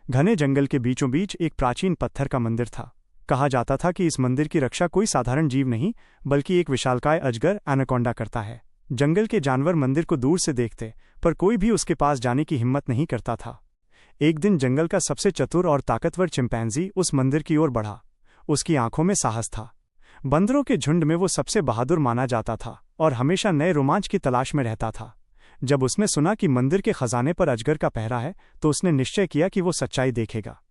घने जंगल के बीचों बीच एक प्राचीन पत्थर का मंदिर था। कहा जाता था कि इस मंदिर की रक्षा कोई साधारण जीव नहीं बल्कि एक विशालकाय अजगर एनाकोंडा करता है। जंगल के जानवर मंदिर को दूर से देखते, पर कोई भी उसके पास जाने की हिम्मत नहीं करता था। एक दिन जंगल का सबसे चतुर और ताकतवर चिंपैंजी उस मंदिर की ओर बढ़ा। उसकी आंखों में साहस था। बंदरों के झुंड में वो सबसे बहादुर माना जाता था और हमेशा नए रोमांच की तलाश में रहता था। जब उसने सुना कि मंदिर के खजाने पर अजगर का पहरा है, तो उसने निश्चय किया कि वो सच्चाई देखेगा।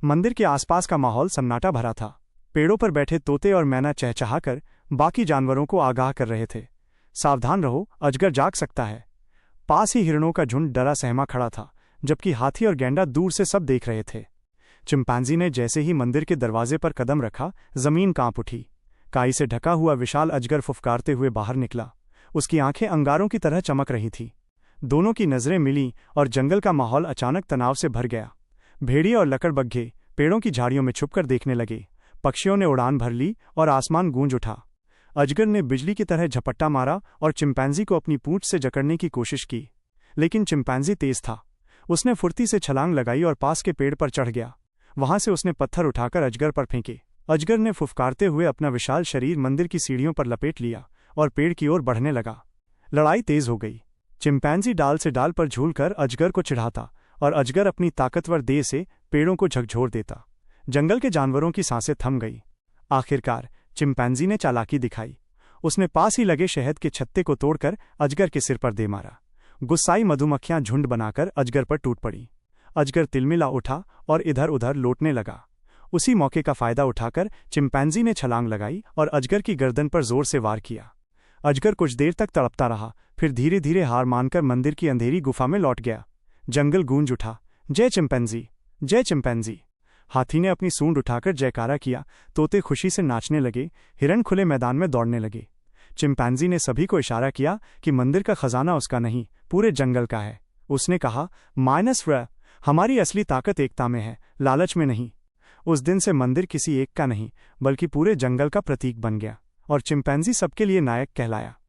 मंदिर के आसपास का माहौल सन्नाटा भरा था। पेड़ों पर बैठे तोते और मैना चहचहाकर बाकी जानवरों को आगाह कर रहे थे। सावधान रहो, अजगर जाग सकता है। पास ही हिरणों का झुंड डरा सहमा खड़ा था, जबकि हाथी और गैंडा दूर से सब देख रहे थे। चिंपैंजी ने जैसे ही मंदिर के दरवाजे पर कदम रखा, जमीन कांप उठी। काई से ढका हुआ विशाल अजगर फुफकारते हुए बाहर निकला। उसकी आंखें अंगारों की तरह चमक रही थीं। दोनों की नजरें मिलीं और जंगल का माहौल अचानक तनाव से भर गया। भेड़िए और लकड़बग्घे पेड़ों की झाड़ियों में छुपकर देखने लगे। पक्षियों ने उड़ान भर ली और आसमान गूंज उठा। अजगर ने बिजली की तरह झपट्टा मारा और चिंपैंजी को अपनी पूंछ से जकड़ने की कोशिश की, लेकिन चिंपैंजी तेज था। उसने फुर्ती से छलांग लगाई और पास के पेड़ पर चढ़ गया। वहां से उसने पत्थर उठाकर अजगर पर फेंके। अजगर ने फुफकारते हुए अपना विशाल शरीर मंदिर की सीढ़ियों पर लपेट लिया और पेड़ की ओर बढ़ने लगा। लड़ाई तेज हो गई। चिंपैंजी डाल से डाल पर झूलकर अजगर को चिढ़ाता और अजगर अपनी ताकतवर देह से पेड़ों को झकझोर देता। जंगल के जानवरों की सांसें थम गई। आखिरकार चिंपैंजी ने चालाकी दिखाई। उसने पास ही लगे शहद के छत्ते को तोड़कर अजगर के सिर पर दे मारा। गुस्साई मधुमक्खियां झुंड बनाकर अजगर पर टूट पड़ी। अजगर तिलमिला उठा और इधर उधर लौटने लगा। उसी मौके का फायदा उठाकर चिंपैंजी ने छलांग लगाई और अजगर की गर्दन पर जोर से वार किया। अजगर कुछ देर तक तड़पता रहा, फिर धीरे धीरे हार मानकर मंदिर की अंधेरी गुफा में लौट गया। जंगल गूंज उठा, जय चिंपैंजी, जय चिंपैंजी। हाथी ने अपनी सूंड उठाकर जयकारा किया। तोते खुशी से नाचने लगे। हिरण खुले मैदान में दौड़ने लगे। चिंपैंजी ने सभी को इशारा किया कि मंदिर का खजाना उसका नहीं, पूरे जंगल का है। उसने कहा, -, हमारी असली ताकत एकता में है, लालच में नहीं। उस दिन से मंदिर किसी एक का नहीं, बल्कि पूरे जंगल का प्रतीक बन गया और चिंपैंजी सबके लिए नायक कहलाया।